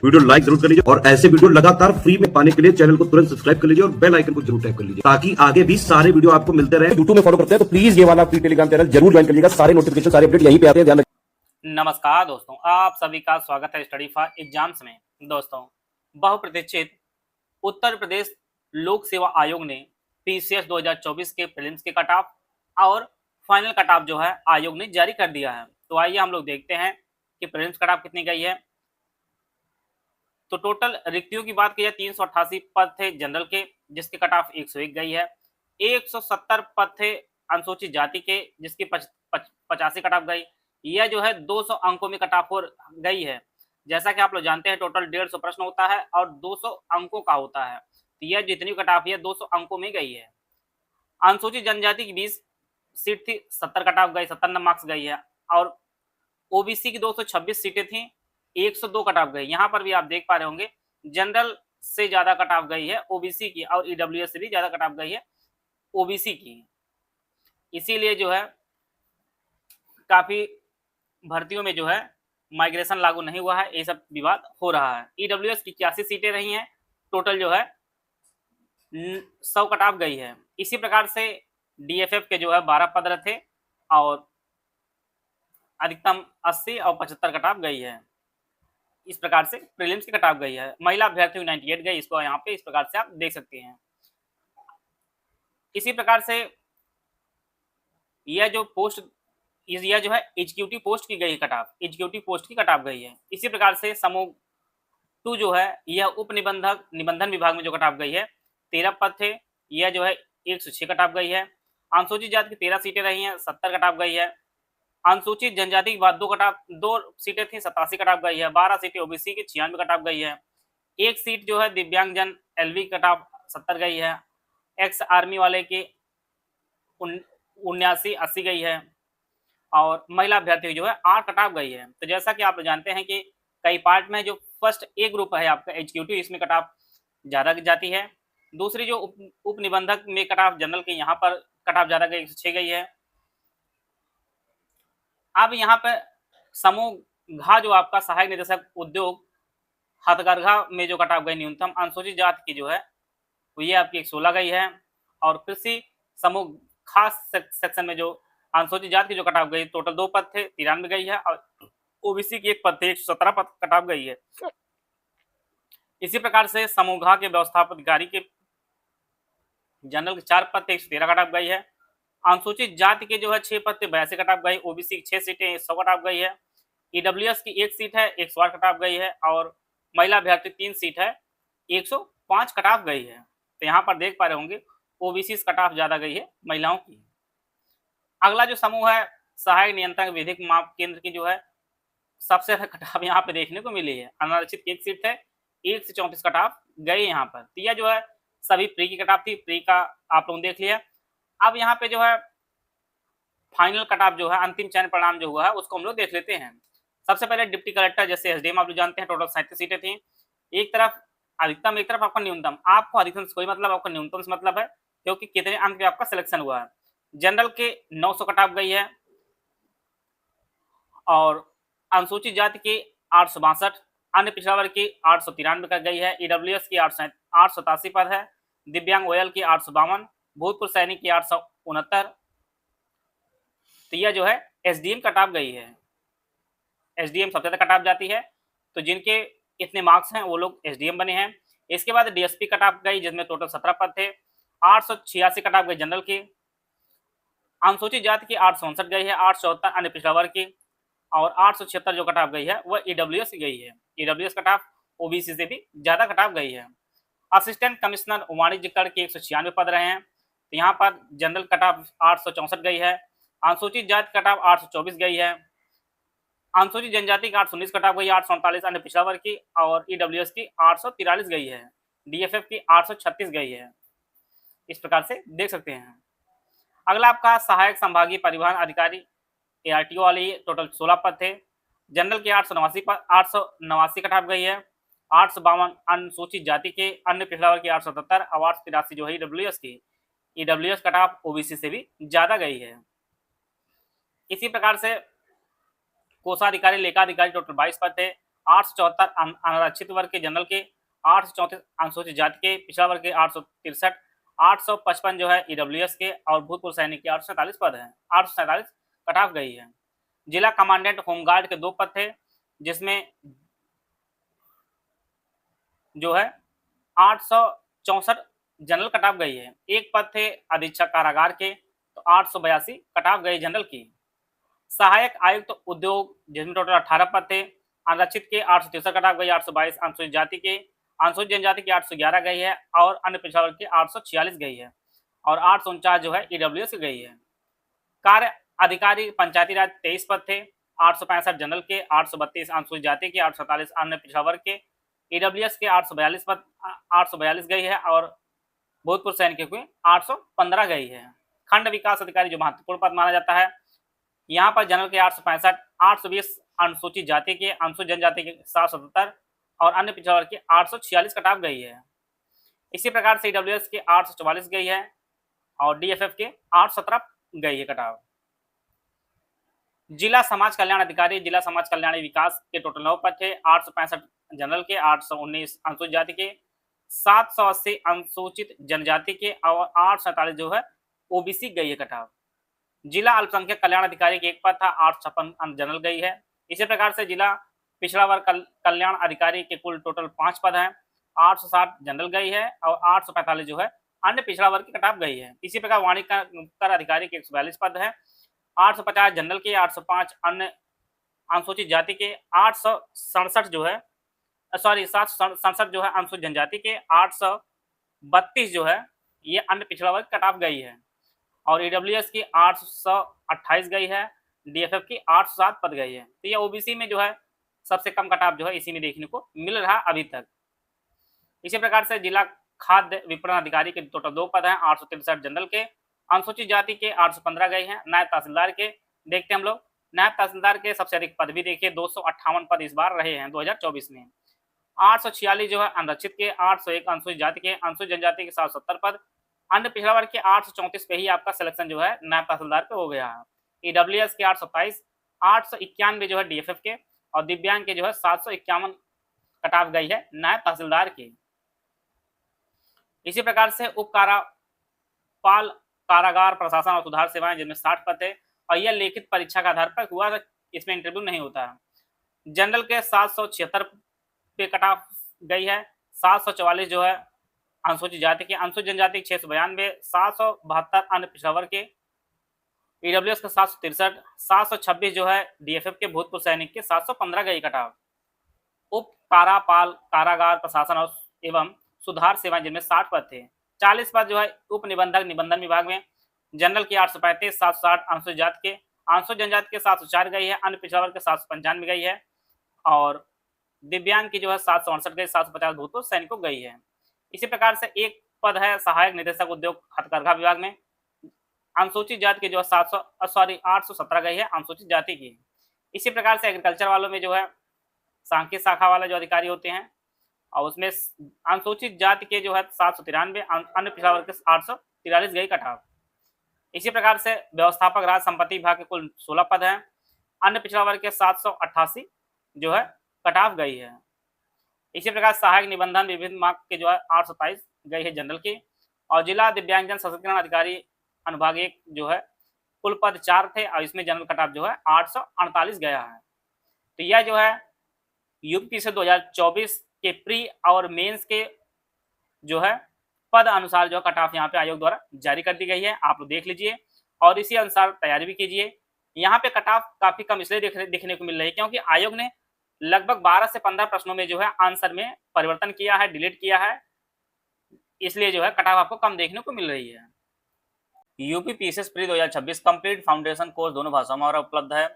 Video like जरूर कर लीजिए और ऐसे वीडियो लगातार फ्री में पाने के लिए चैनल को तुरंत सब्सक्राइब कर लीजिए और बेल आइकन को जरूर टैप कर लीजिए ताकि आगे भी सारे वीडियो आपको मिलते रहे। यूट्यूब में फॉलो करते हैं तो प्लीज ये वाला फ्री टेलीग्राम चैनल जरूर ज्वाइन कर लीजिएगा। सारे नोटिफिकेशन सारे अपडेट यहीं पे आते हैं, ध्यान रखिए। नमस्कार दोस्तों, आप सभी का स्वागत है स्टडी फॉर एग्जाम्स में। दोस्तों, बहुप्रतीक्षित उत्तर प्रदेश लोक सेवा आयोग ने पीसीएस 2024 के प्रीलिम्स के कट ऑफ और फाइनल कट ऑफ जो है आयोग ने जारी कर दिया है। तो आइए हम लोग देखते हैं कि प्रीलिम्स कट ऑफ कितनी गई है। तो टोटल रिक्तियों की बात की जाए 388 पद थे जनरल के, जिसके कट ऑफ 101 गई है। 170 पद थे अनुसूचित जाति के, जिसकी 85 कट ऑफ गई। यह जो है 200 अंकों में कट ऑफ हो गई है। जैसा कि आप लोग जानते हैं टोटल 150 प्रश्न होता है और 200 अंकों का होता है, तो यह जितनी कट ऑफ है 200 अंकों में गई है। अनुसूचित जनजाति की 20 सीट थी, 70 कट ऑफ गई, 70 मार्क्स गई है। और ओबीसी की 226 सीटें थी, 102 कट ऑफ गई। यहाँ पर भी आप देख पा रहे होंगे जनरल से ज्यादा कट ऑफ गई है ओबीसी की, और ईडब्ल्यूएस से भी ज्यादा कट ऑफ गई है ओबीसी की। इसीलिए जो है काफी भर्तियों में जो है माइग्रेशन लागू नहीं हुआ है, ये सब विवाद हो रहा है। ईडब्ल्यूएस की 81 सीटें रही हैं, टोटल जो है 100 कट ऑफ गई है। इसी प्रकार से डीएफएफ के जो है 12 पद थे और अधिकतम 80 और 75 कट ऑफ गई है। इस प्रकार से प्रीलिम्स की कट ऑफ गई है। महिला अभ्यर्थियों की 98 गई, इसको यहाँ पे इस प्रकार से आप देख सकते हैं। इसी प्रकार से यह जो पोस्ट यह जो है एग्जीक्यूटिव पोस्ट की गई कट ऑफ, एग्जीक्यूटिव पोस्ट की कट ऑफ गई है। इसी प्रकार से समूह 2 जो है यह उप निबंधक निबंधन विभाग में जो कट ऑफ गई है 13 पद थे, यह जो है 106 कट ऑफ गई है। अनुसूचित जाति की 13 सीटें रही हैं, 70 कट ऑफ गई है। अनुसूचित जनजाति की बाद 2 सीटें थी, 87 कट ऑफ गई है। 12 सीटें ओबीसी की, 96 कट ऑफ गई है। एक सीट जो है दिव्यांगजन एलवी कट ऑफ 70 गई है। एक्स आर्मी वाले की 79-80 गई है। और महिला अभ्यर्थी जो है 8 कट ऑफ गई है। तो जैसा कि आप जानते हैं कि कई पार्ट में जो फर्स्ट ए ग्रुप है आपका एग्जीक्यूटिव, इसमें कट ऑफ ज्यादा जाती है। दूसरी जो उप निबंधक में कट ऑफ जनरल के यहाँ पर कट ऑफ ज्यादा गई, 106 गई है। अब यहाँ पे समूह घा जो आपका सहायक निदेशक उद्योग हथकरघा में जो कट ऑफ गई न्यूनतम अनुसूचित जाति की जो है वो ये आपकी 116 गई है। और कृषि समूह खास सेक्शन में जो अनुसूचित जाति की जो कट ऑफ गई टोटल 2 पद थे, 93 गई है। और ओबीसी की 1 पद थे, 117 पद कट ऑफ गई है। इसी प्रकार से समूह घा के व्यवस्थापक अधिकारी के जनरल के 4 पद थे, 113 कट ऑफ गई है। अनुसूचित जाति के जो है 6 पद थे, 82 कट ऑफ गई। ओबीसी की 6 सीटें, 100 कट ऑफ गई है। ईडब्ल्यूएस की 1 सीट है, 108 कट ऑफ गई है। और महिला अभ्यर्थी 3 सीट है, 105 कट ऑफ गई है। तो यहाँ पर देख पा रहे होंगे ओबीसी कट ऑफ ज्यादा गई है महिलाओं की। अगला जो समूह है सहायक नियंत्रक विधिक माप केंद्र की जो है सबसे अधिक कट ऑफ यहाँ पे देखने को मिली है। अनारक्षित की 1 सीट है, 1 से 34 कट ऑफ गए यहाँ पर। तो यह जो है सभी प्री की कट ऑफ थी, प्री का आप लोग देख लिया। अब यहाँ पे जो है फाइनल कट ऑफ जो है अंतिम चयन परिणाम जो हुआ है उसको हम लोग देख लेते हैं। सबसे पहले डिप्टी कलेक्टर जैसे एसडीएम आप लोग जानते हैं टोटल 37 सीटें थी। एक तरफ अधिकतम, एक तरफ आपका न्यूनतम। आपको अधिकतम से कोई मतलब, आपका न्यूनतम से मतलब है क्योंकि कितने अंक पे आपका सिलेक्शन हुआ है। जनरल के 900 कट ऑफ गई है और अनुसूचित जाति की 862, अन्य पिछड़ा वर्ग की 893 कर गई है। ईडब्ल्यूएस की 887 पर है। दिव्यांग ओएल की 852, भूतपूर्व सैनिक की 869। तो यह जो है एसडीएम कट ऑफ गई है। एसडीएम सबसे ज्यादा कट ऑफ जाती है, तो जिनके इतने मार्क्स हैं वो लोग एसडीएम बने हैं। इसके बाद डीएसपी कट ऑफ गई जिसमें टोटल 17 पद थे, 886 कट ऑफ गई जनरल की। अनुसूचित जाति की 864 गई है, 874 अन्य पिछड़ा वर्ग की। और 876 जो कट ऑफ गई है वह ईडब्ल्यूएस की गई है। ईडब्ल्यूएस कट ऑफ ओबीसी से भी ज्यादा कट ऑफ गई है। असिस्टेंट कमिश्नर वाणिज्य कर के 196 पद रहे हैं, तो यहाँ पर जनरल कट ऑफ 864 गई है। अनुसूचित जाति कट ऑफ 824 गई है। अनुसूचित जनजाति की 819 कट ऑफ गई, 847 अन्य पिछड़ा वर्ग की। और ईडब्ल्यूएस की 843 गई है। डीएफएफ की 836 गई है। इस प्रकार से देख सकते हैं। अगला आपका सहायक संभागीय परिवहन अधिकारी एआरटीओ वाली टोटल 16 पद थे। जनरल के 889 कट ऑफ गई है। 852 अनुसूचित जाति के, अन्य पिछड़ा वर्ग की 877 और 883 जो है ईडब्ल्यूएस की। ईडब्ल्यूएस कट ऑफ ओबीसी से भी ज्यादा गई है। इसी प्रकार से कोषाधिकारी लेखाधिकारी टोटल 22 पद थे। 874 अनारक्षित वर्ग के जनरल के, 834 अनुसूचित जाति के, पिछड़ा वर्ग के 863, 855 जो है ईडब्ल्यूएस के और भूतपूर्व सैनिक के 847 पद हैं। 847 कट ऑफ गई है। जिला कमांडेंट होमगार्ड के 2 पद थे, जिसमें जो है 864 जनरल कट ऑफ गई है। 1 पद थे अधीक्षक कारागार के, तो 882 कट ऑफ गई जनरल की। सहायक आयुक्त उद्योग, जिसमें टोटल 18 पद थे, आरक्षित के 863 कट ऑफ गई, 822 अनुसूचित जाति के, अनुसूचित जनजाति की 811 गई है और अन्य पिछड़ा वर्ग की 846 गई है और 849 जो है ईडब्ल्यूएस की गई है। कार्य अधिकारी पंचायती राज 23 पद थे, 865 जनरल के, 832 अनुसूचित जाति के, 847 अन्य पिछड़ा वर्ग के, ईडब्ल्यूएस के 842 पद 842 गई है और भूतपूर्व सैनिकों की 815 गई है। खंड विकास अधिकारी जो महत्वपूर्ण पद माना जाता है, यहाँ पर जनरल के 865, 820 अनुसूचित जाति के, अनुसूचित जनजाति के 777 और अन्य पिछड़ा वर्ग की 846 कट ऑफ गई है। इसी प्रकार से ईडब्ल्यूएस के 844 गई है और डीएफएफ के 817 गई है कट ऑफ। जिला समाज कल्याण अधिकारी, जिला समाज कल्याण विकास के टोटल 9 पद थे, 865 जनरल के, 819 अनुसूचित जाति के, 780 अनुसूचित जनजाति के और 847 जो है ओबीसी गई है कट ऑफ। जिला अल्पसंख्यक कल्याण अधिकारी के 1 पद था, 856 जनरल गई है। इसी प्रकार से जिला पिछड़ा वर्ग कल्याण अधिकारी के कुल टोटल 5 पद हैं, 860 जनरल गई है और 845 जो है अन्य पिछड़ा वर्ग की कट ऑफ गई है। इसी प्रकार वाणिज्य कर अधिकारी के 142 पद है, 850 जनरल के, 805 अन्य अनुसूचित जाति के, 867 जो है 767 जो है अनुसूचित जनजाति के, 832 जो है ये अन्य पिछड़ा वर्ग कट ऑफ गई है और ईडब्ल्यूएस की 828 गई है, डीएफएफ की 807 पद गई है। तो ये ओबीसी में जो है सबसे कम कट ऑफ जो है इसी में देखने को मिल रहा अभी तक। इसी प्रकार से जिला खाद्य विपणन अधिकारी के टोटल 2 पद हैं, 863 जनरल के, अनुसूचित जाति के 815 गई हैं। नायब तहसीलदार के देखते हैं हम लोग, नायब तहसीलदार के सबसे अधिक पद भी देखिए 258 पद इस बार रहे हैं 2024 में। 846 जो है अनारक्षित के, 801 अनुसूचित जाति के, अनुसूचित जनजाति के 770 पद, अन्य पिछड़ा वर्ग के 834 पे ही आपका सिलेक्शन जो है नायब तहसीलदार पे हो गया है। ईडब्ल्यूएस के 827, 891 जो है डीएफएफ के और दिव्यांग के जो है 751 कट ऑफ गई है नायब तहसीलदार की। इसी प्रकार से उप कारापाल कारागार प्रशासन और सुधार सेवाएं, जिनमें 60 पद थे और यह लिखित परीक्षा के आधार पर हुआ, इसमें इंटरव्यू नहीं होता है। जनरल के 776 पे कट ऑफ गई है, 744 जो है अनुसूचित जाति के, अनुसूचित जनजाति के 692, 772 अन्य पिछड़ा वर्ग के, ईडब्ल्यूएस का 763, 726 जो है डीएफएफ के भूतपूर्व सैनिक के 715 गई कट ऑफ। उप कारापाल कारागार प्रशासन और एवं सुधार सेवाएं, जिनमें 60 पद थे, 40 पद जो है उप निबंधक निबंधन विभाग में, जनरल की 835, 760 अनुसूचित जाति के, अनुसूचित जनजाति के 704 गई है, अन्य पिछड़ा वर्ग के 795 गई है और दिव्यांग की जो है 768 गई, 750 भूतपूर्व सैनिकों गई है। इसी प्रकार से 1 पद है सहायक निदेशक उद्योग हथकरघा विभाग में, अनुसूचित जाति की जो है 817 गई है अनुसूचित जाति की। इसी प्रकार से एग्रीकल्चर वालों में जो है सांख्यिक शाखा वाले जो अधिकारी होते हैं और उसमें अनुसूचित जाति के जो है 793, अन्य पिछड़ा वर्ग के 843 गई कट ऑफ। इसी प्रकार से व्यवस्थापक राज संपत्ति विभाग के कुल 16 पद हैं, अन्य पिछड़ा वर्ग के 788 जो है कट ऑफ गई है। इसी प्रकार सहायक निबंधन विभिन्न मार्ग के जो है 827 गई है जनरल की और जिला दिव्यांगजन सशक्तिकरण अधिकारी अनुभाग 1 जो है कुल पद 4 थे और इसमें जनरल कट ऑफ जो है 848 गया है। तो यह जो है यूपी से 2024 के प्री और मेंस के जो है पद अनुसार जो कट ऑफ यहाँ पे आयोग द्वारा जारी कर दी गई है, आप लोग देख लीजिए और इसी अनुसार तैयारी भी कीजिए। यहाँ पे कट ऑफ काफी कम इसलिए देखने को मिल रही है क्योंकि आयोग ने लगभग 12 से 15 प्रश्नों में जो है आंसर में परिवर्तन किया है, डिलीट किया है, इसलिए जो है कट ऑफ आपको कम देखने को मिल रही है। UP PCS pre 2026 complete foundation course दोनों भाषाओं में और उपलब्ध है।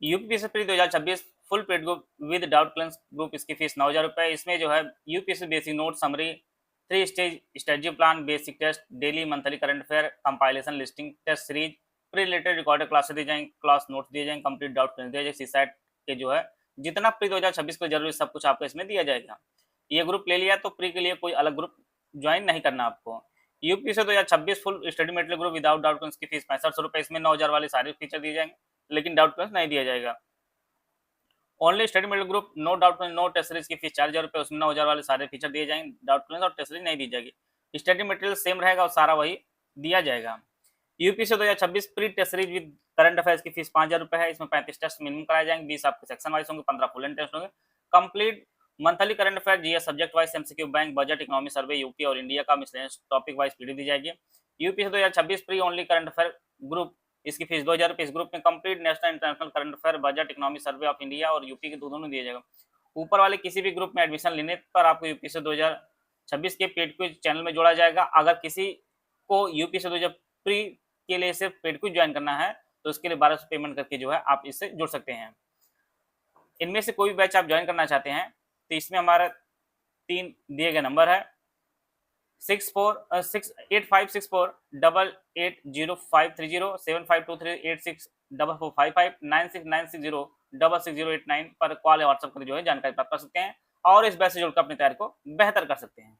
UP PCS pre 2026 full paid group with doubt clearance group, इसकी फीस 9,000 रुपये। इसमें जो है UPSC basic note summary, 3 stage strategy plan, basic test, daily monthly current affair, compilation, listing test series, pre related recorded classes दी जाएंगे, class notes दिए जाएंगे, complete doubt clearance दिया जाएगा। सीसैट के जो है जितना प्री 2026 के जरूरी सब कुछ आपको इसमें दिया जाएगा। ये ग्रुप ले लिया तो प्री के लिए कोई अलग ग्रुप ज्वाइन नहीं करना आपको। यूपी से 2026 full study material group without doubt clearance की फीस 6500 रुपये। इसमें 9,000 वाले सारे फीचर दिए जाएंगे लेकिन डाउट क्लियरेंस नहीं दिया जाएगा। Only study middle group, no doubt no test series की फीस 4,000 रुपये, उसमें 9,000 वाले सारे फीचर दिए जाएंगे, डाउट और टेस्ट सीरीज नहीं दी जाएगी। स्टडी मटेरियल सेम रहेगा और सारा वही दिया जाएगा। UPSC 2026 pre test series with current affairs की फीस 5,000 रुपये है। इसमें 35 टेस्ट मिनिमम कराए जाएंगे, 20 आपके सेक्शन वाइज होंगे, 15 फुल एंड टेस्ट होंगे। Complete monthly current affair, GS subject wise, MCQ, bank, budget, economy survey, UP और इंडिया का मिसलेनियस टॉपिक वाइज पीडी दी जाएगी। UPSC 2026 pre only current affair group, इसकी फीस 2,000 रुपये। इस ग्रुप में complete national international current affair, budget, economy survey of India और UP के दोनों दिया जाएगा। ऊपर वाले किसी भी ग्रुप में एडमिशन लेने पर आपको यूपीएससी 2026 के पेड क्विज चैनल में जोड़ा जाएगा। अगर किसी को यूपीएससी 2026 प्री के लिए सिर्फ पेड क्विज ज्वाइन करना है तो उसके लिए 1200 पेमेंट करके जो है आप इससे जुड़ सकते हैं। इनमें से कोई भी बैच आप ज्वाइन करना चाहते हैं तो इसमें हमारा 3 दिए गए नंबर है 856085253075238644559696606689 पर कॉल या व्हाट्सएप कर जो है जानकारी प्राप्त कर सकते हैं और इस बैच से जुड़कर अपनी तैयारी को बेहतर कर सकते हैं।